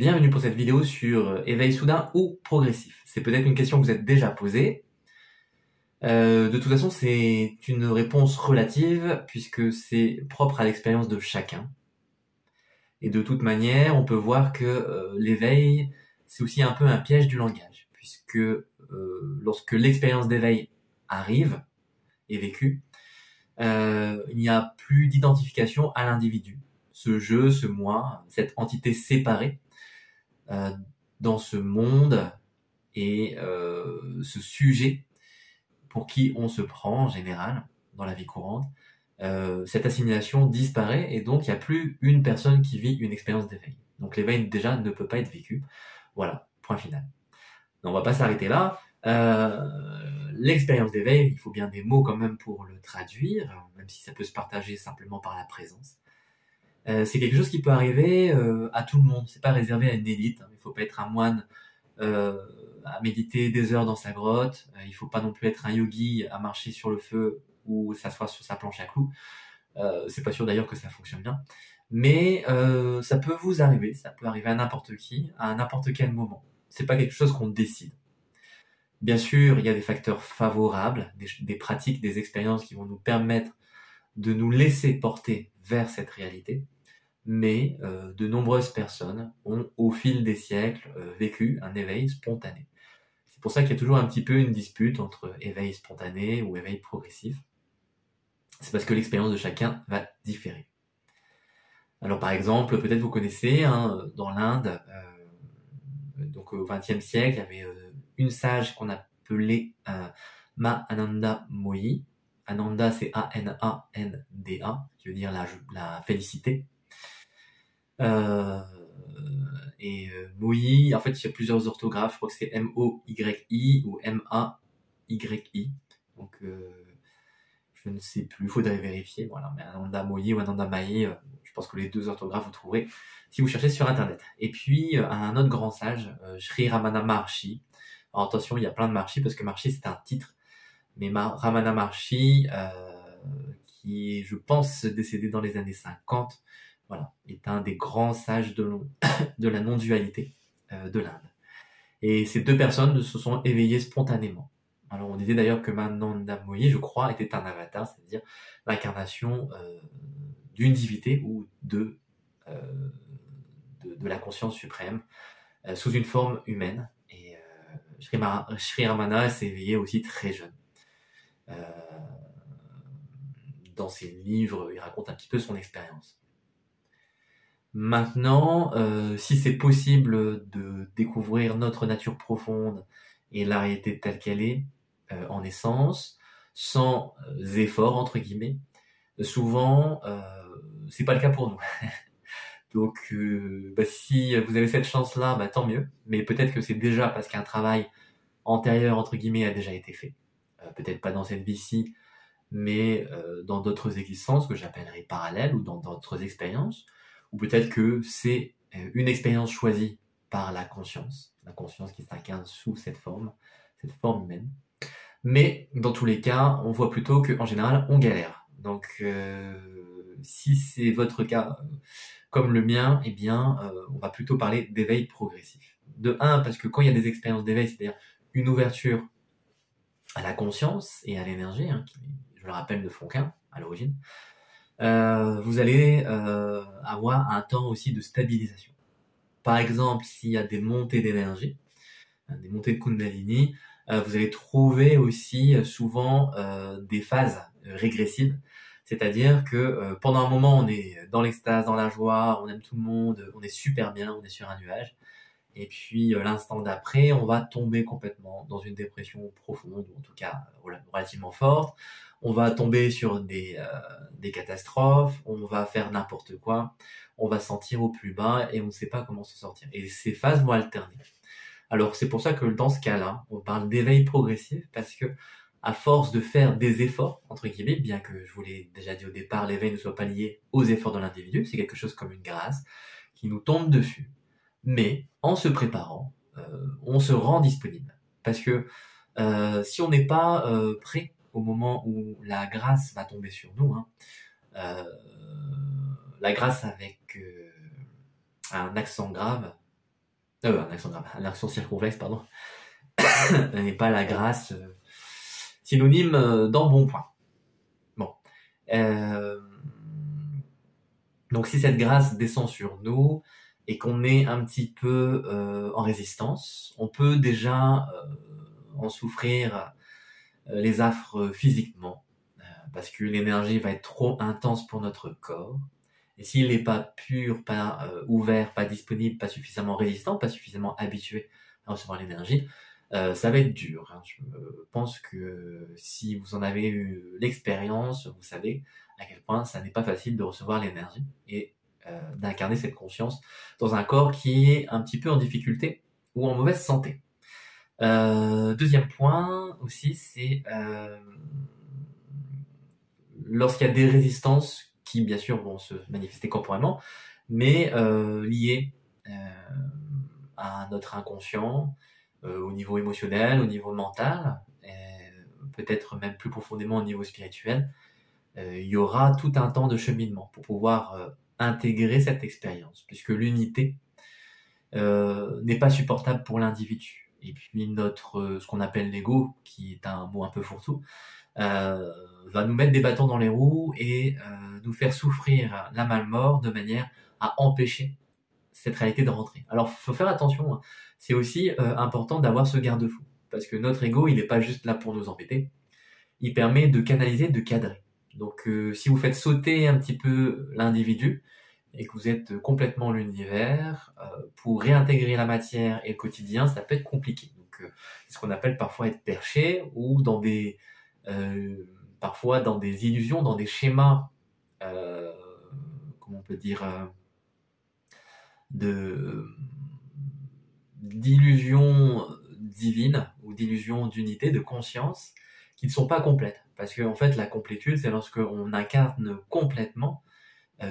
Bienvenue pour cette vidéo sur éveil soudain ou progressif. C'est peut-être une question que vous êtes déjà posée. De toute façon, c'est une réponse relative puisque c'est propre à l'expérience de chacun. Et de toute manière, on peut voir que l'éveil, c'est aussi un peu un piège du langage, puisque lorsque l'expérience d'éveil arrive, est vécue, il n'y a plus d'identification à l'individu. Ce je, ce moi, cette entité séparée dans ce monde et ce sujet pour qui on se prend en général dans la vie courante, cette assimilation disparaît et donc il n'y a plus une personne qui vit une expérience d'éveil. Donc l'éveil déjà ne peut pas être vécu. Voilà, point final. On va pas s'arrêter là. L'expérience d'éveil, il faut bien des mots quand même pour le traduire, même si ça peut se partager simplement par la présence. C'est quelque chose qui peut arriver à tout le monde. C'est pas réservé à une élite. Il faut pas être un moine à méditer des heures dans sa grotte. Il faut pas non plus être un yogi à marcher sur le feu ou s'asseoir sur sa planche à clous. C'est pas sûr d'ailleurs que ça fonctionne bien. Mais ça peut vous arriver. Ça peut arriver à n'importe qui, à n'importe quel moment. C'est pas quelque chose qu'on décide. Bien sûr, il y a des facteurs favorables, des pratiques, des expériences qui vont nous permettre de nous laisser porter vers cette réalité. Mais de nombreuses personnes ont, au fil des siècles, vécu un éveil spontané. C'est pour ça qu'il y a toujours un petit peu une dispute entre éveil spontané ou éveil progressif. C'est parce que l'expérience de chacun va différer. Alors par exemple, peut-être vous connaissez, dans l'Inde, donc au XXe siècle, il y avait une sage qu'on appelait Ma Ananda Moyi. Ananda, c'est A-N-A-N-D-A, qui veut dire la félicité. Moyi, en fait, il y a plusieurs orthographes. Je crois que c'est M-O-Y-I ou M-A-Y-I. Donc, je ne sais plus. Il faudrait vérifier. Voilà. Mais Ananda Moyi ou Ananda Mayi, je pense que les deux orthographes, vous trouverez si vous cherchez sur Internet. Et puis, un autre grand sage, Sri Ramana Maharshi. Alors, attention, il y a plein de Maharshi parce que Maharshi, c'est un titre. Mais Ramana Maharshi, qui est, je pense, décédé dans les années 50, voilà, est un des grands sages de la non-dualité de l'Inde. Et ces deux personnes se sont éveillées spontanément. Alors on disait d'ailleurs que Mananda Moyi, je crois, était un avatar, c'est-à-dire l'incarnation d'une divinité ou de la conscience suprême sous une forme humaine. Et Sri Ramana s'est éveillé aussi très jeune. Dans ses livres, il raconte un petit peu son expérience. Maintenant, si c'est possible de découvrir notre nature profonde et la réalité telle qu'elle est, en essence, sans effort, entre guillemets, souvent, c'est pas le cas pour nous. Donc, si vous avez cette chance-là, tant mieux. Mais peut-être que c'est déjà parce qu'un travail antérieur, entre guillemets, a déjà été fait. Peut-être pas dans cette vie-ci, mais dans d'autres existences que j'appellerais parallèles ou dans d'autres expériences. Ou peut-être que c'est une expérience choisie par la conscience qui s'incarne sous cette forme humaine. Mais dans tous les cas, on voit plutôt qu'en général, on galère. Donc, si c'est votre cas comme le mien, eh bien, on va plutôt parler d'éveil progressif. De un, parce que quand il y a des expériences d'éveil, c'est-à-dire une ouverture à la conscience et à l'énergie, qui, je le rappelle, ne font qu'un à l'origine, vous allez avoir un temps aussi de stabilisation. Par exemple, s'il y a des montées d'énergie, des montées de Kundalini, vous allez trouver aussi souvent des phases régressives, c'est-à-dire que pendant un moment on est dans l'extase, dans la joie, on aime tout le monde, on est super bien, on est sur un nuage, et puis l'instant d'après on va tomber complètement dans une dépression profonde, ou en tout cas relativement forte. On va tomber sur des catastrophes, on va faire n'importe quoi, on va se sentir au plus bas et on ne sait pas comment se sortir. Et ces phases vont alterner. Alors c'est pour ça que dans ce cas-là, on parle d'éveil progressif, parce que à force de faire des efforts, entre guillemets, bien que je vous l'ai déjà dit au départ, l'éveil ne soit pas lié aux efforts de l'individu, c'est quelque chose comme une grâce qui nous tombe dessus. Mais en se préparant, on se rend disponible. Parce que si on n'est pas prêt au moment où la grâce va tomber sur nous, la grâce avec un accent grave, un accent circonflexe, pardon, n'est pas la grâce synonyme d'embonpoint. Bon. Donc si cette grâce descend sur nous et qu'on est un petit peu en résistance, on peut déjà en souffrir les affres physiquement, parce que l'énergie va être trop intense pour notre corps. Et s'il n'est pas pur, pas ouvert, pas disponible, pas suffisamment résistant, pas suffisamment habitué à recevoir l'énergie, ça va être dur. Hein. Je pense que si vous en avez eu l'expérience, vous savez à quel point ça n'est pas facile de recevoir l'énergie et d'incarner cette conscience dans un corps qui est un petit peu en difficulté ou en mauvaise santé. Deuxième point aussi, c'est lorsqu'il y a des résistances qui, bien sûr, vont se manifester corporellement, mais liées à notre inconscient, au niveau émotionnel, au niveau mental, peut-être même plus profondément au niveau spirituel, il y aura tout un temps de cheminement pour pouvoir intégrer cette expérience, puisque l'unité n'est pas supportable pour l'individu. Et puis ce qu'on appelle l'ego, qui est un mot un peu fourre-tout, va nous mettre des bâtons dans les roues et nous faire souffrir la malmort de manière à empêcher cette réalité de rentrer. Alors, faut faire attention, hein. C'est aussi important d'avoir ce garde-fou, parce que notre ego, il n'est pas juste là pour nous embêter, il permet de canaliser, de cadrer. Donc, si vous faites sauter un petit peu l'individu, et que vous êtes complètement l'univers, pour réintégrer la matière et le quotidien, ça peut être compliqué. Donc, c'est ce qu'on appelle parfois être perché, ou dans des parfois dans des illusions, dans des schémas, comment on peut dire, d'illusions divines ou d'illusions d'unité, de conscience, qui ne sont pas complètes. Parce que en fait, la complétude, c'est lorsque on incarne complètement,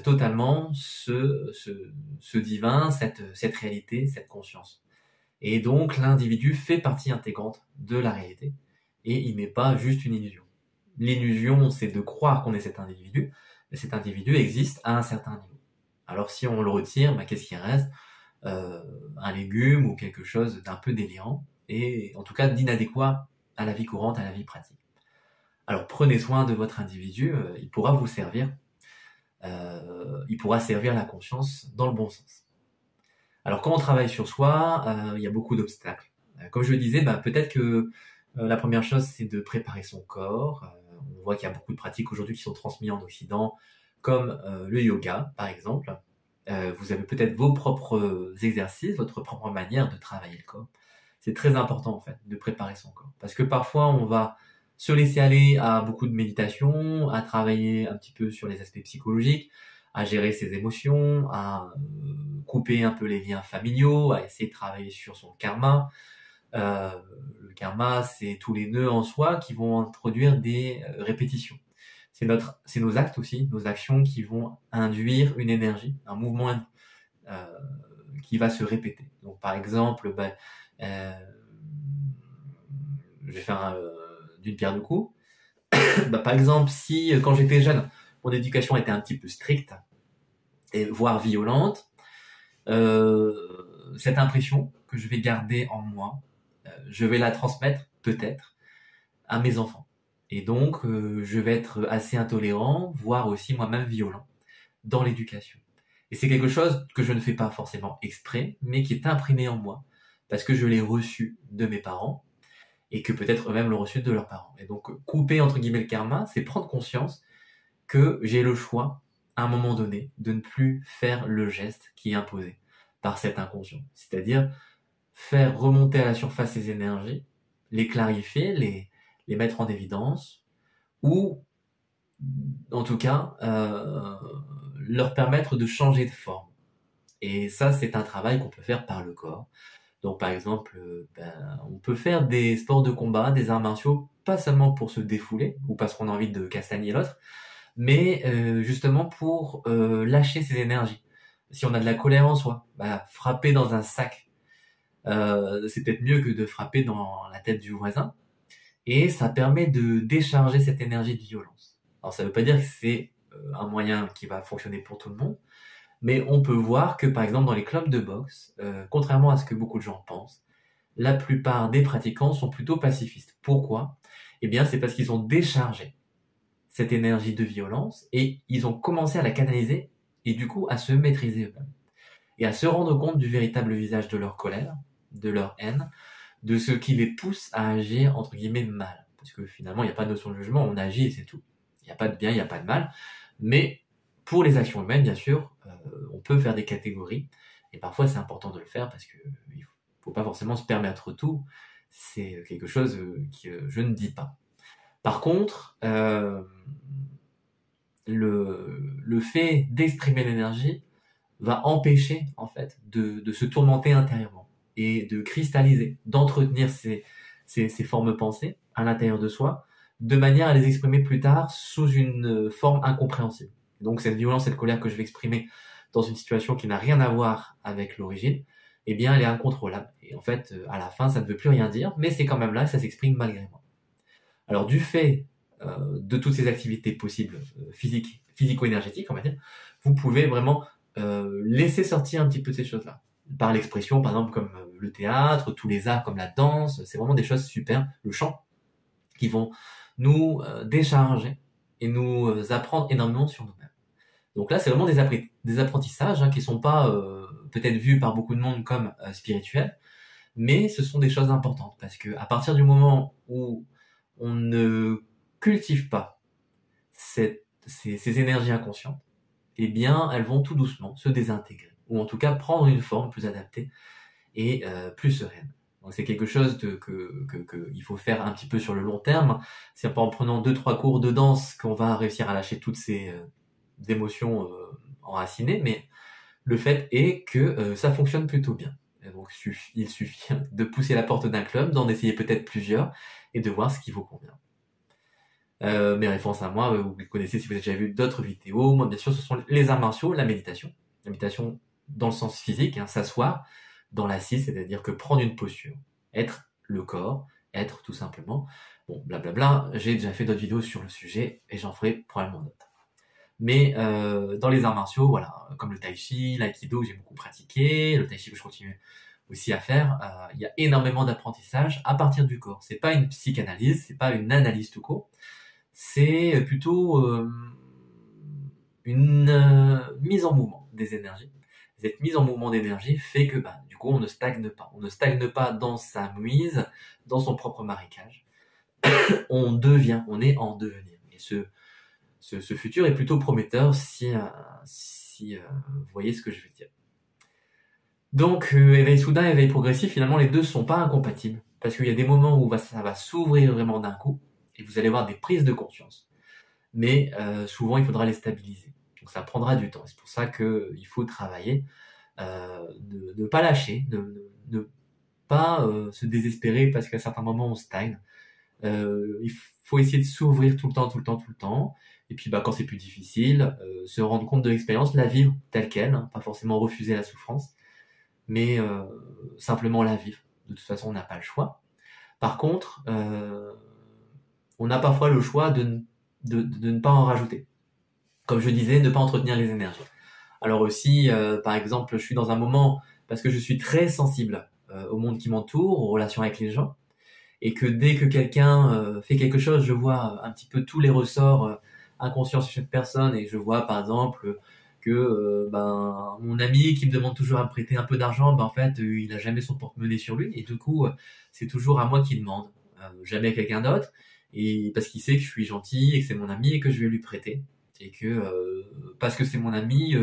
totalement ce divin, cette réalité, cette conscience. Et donc, l'individu fait partie intégrante de la réalité, et il n'est pas juste une illusion. L'illusion, c'est de croire qu'on est cet individu, mais cet individu existe à un certain niveau. Alors si on le retire, qu'est-ce qui reste ? Un légume ou quelque chose d'un peu délirant, et en tout cas d'inadéquat à la vie courante, à la vie pratique. Alors prenez soin de votre individu, il pourra vous servir, il pourra servir la conscience dans le bon sens. Alors quand on travaille sur soi, il y a beaucoup d'obstacles. Comme je le disais, peut-être que la première chose, c'est de préparer son corps. On voit qu'il y a beaucoup de pratiques aujourd'hui qui sont transmises en Occident, comme le yoga, par exemple. Vous avez peut-être vos propres exercices, votre propre manière de travailler le corps. C'est très important, en fait, de préparer son corps. Parce que parfois, on va se laisser aller à beaucoup de méditation, à travailler un petit peu sur les aspects psychologiques, à gérer ses émotions, à couper un peu les liens familiaux, à essayer de travailler sur son karma. Le karma, c'est tous les nœuds en soi qui vont introduire des répétitions. C'est nos actes aussi, nos actions qui vont induire une énergie, un mouvement qui va se répéter. Donc par exemple, je vais faire d'une pierre deux coups. Par exemple, si quand j'étais jeune, mon éducation était un petit peu stricte, et voire violente, cette impression que je vais garder en moi, je vais la transmettre peut-être à mes enfants. Et donc, je vais être assez intolérant, voire aussi moi-même violent dans l'éducation. Et c'est quelque chose que je ne fais pas forcément exprès, mais qui est imprimé en moi, parce que je l'ai reçu de mes parents, et que peut-être eux-mêmes l'ont reçu de leurs parents. Et donc, couper, entre guillemets, le karma, c'est prendre conscience que j'ai le choix, à un moment donné, de ne plus faire le geste qui est imposé par cet inconscient. C'est-à-dire faire remonter à la surface ces énergies, les clarifier, les mettre en évidence, ou en tout cas leur permettre de changer de forme. Et ça, c'est un travail qu'on peut faire par le corps. Donc par exemple, on peut faire des sports de combat, des arts martiaux, pas seulement pour se défouler, ou parce qu'on a envie de castagner l'autre, mais justement pour lâcher ses énergies. Si on a de la colère en soi, frapper dans un sac, c'est peut-être mieux que de frapper dans la tête du voisin, et ça permet de décharger cette énergie de violence. Alors ça veut pas dire que c'est un moyen qui va fonctionner pour tout le monde, Mais on peut voir que, par exemple, dans les clubs de boxe, contrairement à ce que beaucoup de gens pensent, la plupart des pratiquants sont plutôt pacifistes. Pourquoi? Eh bien, c'est parce qu'ils ont déchargé cette énergie de violence et ils ont commencé à la canaliser et du coup à se maîtriser eux-mêmes et à se rendre compte du véritable visage de leur colère, de leur haine, de ce qui les pousse à agir entre guillemets mal. Parce que finalement, il n'y a pas de notion de jugement, on agit et c'est tout. Il n'y a pas de bien, il n'y a pas de mal. Mais pour les actions humaines, bien sûr, on peut faire des catégories. Et parfois, c'est important de le faire parce que il faut pas forcément se permettre tout. C'est quelque chose que je ne dis pas. Par contre, le fait d'exprimer l'énergie va empêcher en fait de se tourmenter intérieurement et de cristalliser, d'entretenir ces formes pensées à l'intérieur de soi, de manière à les exprimer plus tard sous une forme incompréhensible. Donc cette violence, cette colère que je vais exprimer dans une situation qui n'a rien à voir avec l'origine, eh bien elle est incontrôlable. Et en fait, à la fin, ça ne veut plus rien dire, mais c'est quand même là, ça s'exprime malgré moi. Alors du fait de toutes ces activités possibles, physico-énergétiques, on va dire, vous pouvez vraiment laisser sortir un petit peu de ces choses-là. Par l'expression, par exemple, comme le théâtre, tous les arts comme la danse, c'est vraiment des choses super, le chant, qui vont nous décharger et nous apprendre énormément sur nous-mêmes. Donc là, c'est vraiment des apprentissages qui sont pas peut-être vus par beaucoup de monde comme spirituels, mais ce sont des choses importantes parce que à partir du moment où on ne cultive pas ces énergies inconscientes, eh bien, elles vont tout doucement se désintégrer, ou en tout cas prendre une forme plus adaptée et plus sereine. Donc c'est quelque chose que il faut faire un petit peu sur le long terme. C'est pas en prenant 2-3 cours de danse qu'on va réussir à lâcher toutes ces émotions enracinées, mais le fait est que ça fonctionne plutôt bien. Et donc il suffit de pousser la porte d'un club, d'en essayer peut-être plusieurs, et de voir ce qui vous convient. Mes références à moi, vous les connaissez si vous avez déjà vu d'autres vidéos. Moi, bien sûr, ce sont les arts martiaux, la méditation. La méditation dans le sens physique, s'asseoir dans l'assise, c'est-à-dire que prendre une posture, être le corps, être tout simplement. Bon, blablabla, j'ai déjà fait d'autres vidéos sur le sujet et j'en ferai probablement d'autres. Mais dans les arts martiaux, voilà, comme le tai chi, l'aïkido que j'ai beaucoup pratiqué, le tai chi que je continue aussi à faire, il y a énormément d'apprentissage à partir du corps. C'est pas une psychanalyse, c'est pas une analyse tout court, c'est plutôt une mise en mouvement des énergies. Cette mise en mouvement d'énergie fait que du coup on ne stagne pas. On ne stagne pas dans sa mouise, dans son propre marécage. On devient, on est en devenir. Et ce futur est plutôt prometteur si vous voyez ce que je veux dire. Donc éveil soudain, éveil progressif, finalement les deux ne sont pas incompatibles. Parce qu'il y a des moments où ça va s'ouvrir vraiment d'un coup, et vous allez avoir des prises de conscience. Mais souvent il faudra les stabiliser. Donc ça prendra du temps. C'est pour ça qu'il faut travailler, de ne pas lâcher, de ne pas se désespérer parce qu'à certains moments on stagne. Il faut essayer de s'ouvrir tout le temps. Et puis quand c'est plus difficile, se rendre compte de l'expérience, la vivre telle qu'elle, pas forcément refuser la souffrance, mais simplement la vivre. De toute façon, on n'a pas le choix. Par contre, on a parfois le choix de ne pas en rajouter. Comme je disais, ne pas entretenir les énergies. Alors aussi, par exemple, je suis dans un moment, parce que je suis très sensible au monde qui m'entoure, aux relations avec les gens, et que dès que quelqu'un fait quelque chose, je vois un petit peu tous les ressorts inconscients chez cette personne, et je vois par exemple que mon ami qui me demande toujours à me prêter un peu d'argent, en fait, il a jamais son porte-monnaie sur lui, et du coup, c'est toujours à moi qu'il demande, jamais à quelqu'un d'autre, et parce qu'il sait que je suis gentil et que c'est mon ami et que je vais lui prêter, et que parce que c'est mon ami,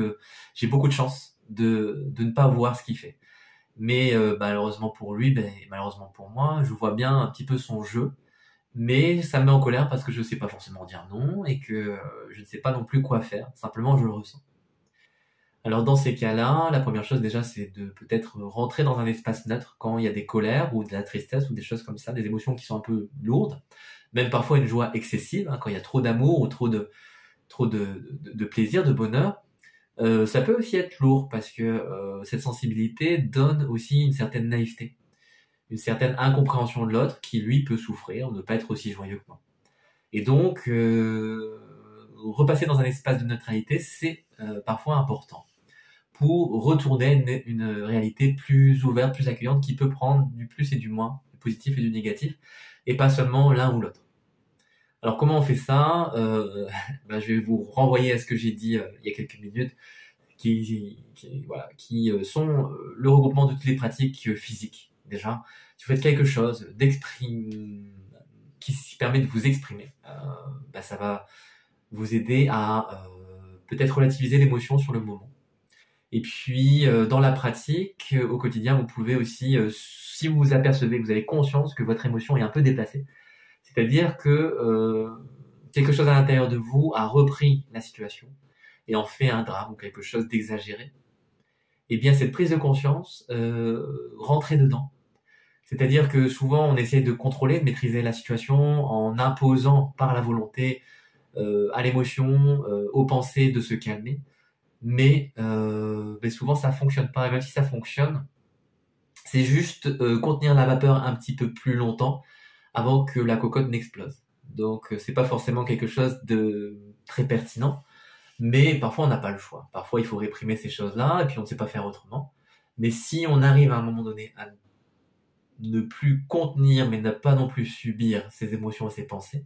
j'ai beaucoup de chance de ne pas voir ce qu'il fait. Mais malheureusement pour lui, malheureusement pour moi, je vois bien un petit peu son jeu, mais ça me met en colère parce que je sais pas forcément dire non et que je ne sais pas non plus quoi faire. Simplement, je le ressens. Alors dans ces cas-là, la première chose déjà, c'est de peut-être rentrer dans un espace neutre quand il y a des colères ou de la tristesse ou des choses comme ça, des émotions qui sont un peu lourdes, même parfois une joie excessive, quand il y a trop d'amour ou trop de plaisir, de bonheur. Ça peut aussi être lourd parce que cette sensibilité donne aussi une certaine naïveté, une certaine incompréhension de l'autre qui lui peut souffrir, ne pas être aussi joyeux que moi. Et donc repasser dans un espace de neutralité, c'est parfois important. pour retourner une réalité plus ouverte, plus accueillante, qui peut prendre du plus et du moins, du positif et du négatif, et pas seulement l'un ou l'autre. Alors comment on fait ça? Je vais vous renvoyer à ce que j'ai dit il y a quelques minutes, qui sont le regroupement de toutes les pratiques physiques. Déjà, si vous faites quelque chose qui permet de vous exprimer, ça va vous aider à peut-être relativiser l'émotion sur le moment. Et puis, dans la pratique, au quotidien, vous pouvez aussi, si vous vous apercevez, vous avez conscience que votre émotion est un peu déplacée, c'est-à-dire que quelque chose à l'intérieur de vous a repris la situation et en fait un drame ou quelque chose d'exagéré, eh bien cette prise de conscience, rentrez dedans. C'est-à-dire que souvent on essaie de contrôler, de maîtriser la situation en imposant par la volonté à l'émotion, aux pensées de se calmer, mais souvent ça fonctionne pas, et même si ça fonctionne, c'est juste contenir la vapeur un petit peu plus longtemps avant que la cocotte n'explose. Donc c'est pas forcément quelque chose de très pertinent, mais parfois on n'a pas le choix. Parfois il faut réprimer ces choses-là et puis on ne sait pas faire autrement. Mais si on arrive à un moment donné à ne plus contenir mais ne pas non plus subir ses émotions et ses pensées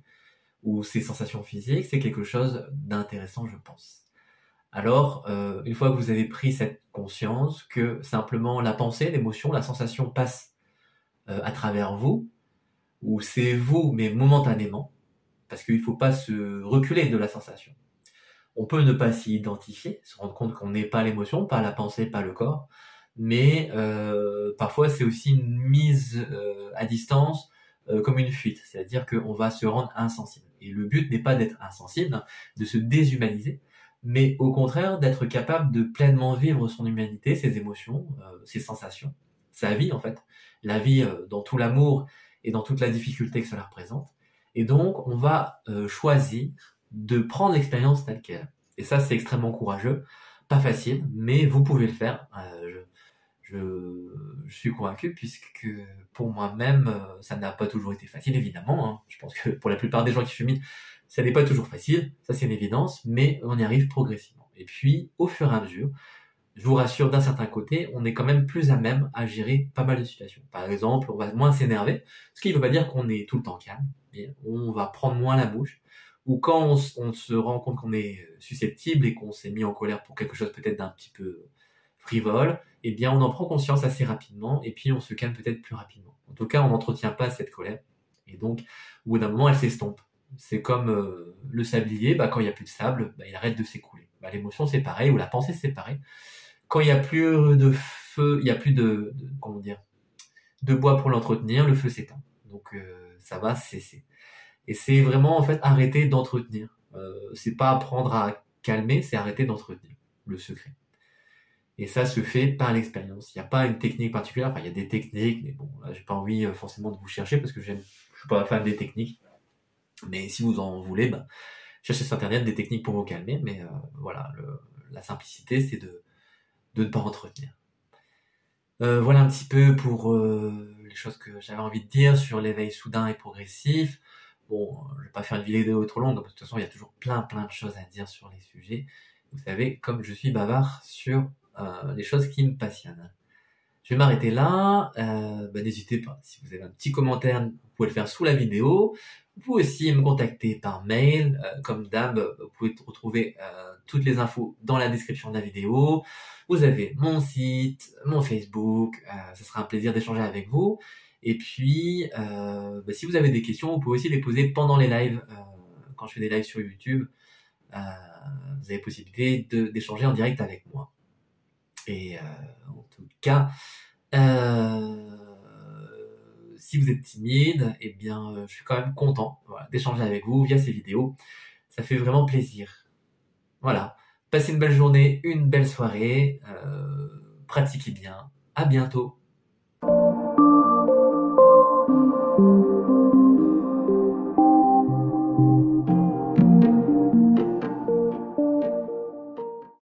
ou ses sensations physiques, c'est quelque chose d'intéressant, je pense. Alors, une fois que vous avez pris cette conscience que simplement la pensée, l'émotion, la sensation passe à travers vous, ou c'est vous, mais momentanément, parce qu'il ne faut pas se reculer de la sensation. On peut ne pas s'y identifier, se rendre compte qu'on n'est pas l'émotion, pas la pensée, pas le corps, mais parfois c'est aussi une mise à distance comme une fuite, c'est-à-dire qu'on va se rendre insensible. Et le but n'est pas d'être insensible, de se déshumaniser, mais au contraire d'être capable de pleinement vivre son humanité, ses émotions, ses sensations, sa vie en fait, la vie dans tout l'amour et dans toute la difficulté que cela représente. Et donc on va choisir de prendre l'expérience telle qu'elle est. Et ça c'est extrêmement courageux, pas facile, mais vous pouvez le faire. Je suis convaincu, puisque pour moi-même, ça n'a pas toujours été facile, évidemment. Hein. Je pense que pour la plupart des gens qui fument, ça n'est pas toujours facile, ça c'est une évidence, mais on y arrive progressivement. Et puis, au fur et à mesure, je vous rassure, d'un certain côté, on est quand même plus à même à gérer pas mal de situations. Par exemple, on va moins s'énerver, ce qui ne veut pas dire qu'on est tout le temps calme, mais on va prendre moins la bouche, ou quand on se rend compte qu'on est susceptible et qu'on s'est mis en colère pour quelque chose peut-être d'un petit peu frivole, eh bien on en prend conscience assez rapidement et puis on se calme peut-être plus rapidement. En tout cas, on n'entretient pas cette colère et donc au bout d'un moment, elle s'estompe. C'est comme le sablier, quand il n'y a plus de sable, il arrête de s'écouler. L'émotion c'est pareil, ou la pensée c'est pareil. Quand il n'y a plus de feu, il n'y a plus de bois pour l'entretenir, le feu s'éteint. Donc ça va cesser. Et c'est vraiment en fait arrêter d'entretenir. C'est pas apprendre à calmer, c'est arrêter d'entretenir le secret. Et ça se fait par l'expérience. Il n'y a pas une technique particulière. Enfin, il y a des techniques, mais bon, là, j'ai pas envie forcément de vous chercher parce que je suis pas fan des techniques. Mais si vous en voulez, cherchez sur internet des techniques pour vous calmer. Mais voilà, la simplicité, c'est de ne pas entretenir. Voilà un petit peu pour les choses que j'avais envie de dire sur l'éveil soudain et progressif. Bon, je vais pas faire une vidéo trop longue, parce que de toute façon, il y a toujours plein de choses à dire sur les sujets. Vous savez, comme je suis bavard sur les choses qui me passionnent. Je vais m'arrêter là. N'hésitez pas. Si vous avez un petit commentaire, vous pouvez le faire sous la vidéo. Vous pouvez aussi me contacter par mail. Comme d'hab, vous pouvez retrouver toutes les infos dans la description de la vidéo. Vous avez mon site, mon Facebook. Ce sera un plaisir d'échanger avec vous. Et puis, si vous avez des questions, vous pouvez aussi les poser pendant les lives. Quand je fais des lives sur YouTube, vous avez possibilité d'échanger en direct avec moi. Et en tout cas, si vous êtes timide, eh bien, je suis quand même content d'échanger avec vous via ces vidéos. Ça fait vraiment plaisir. Voilà. Passez une belle journée, une belle soirée. Pratiquez bien. À bientôt.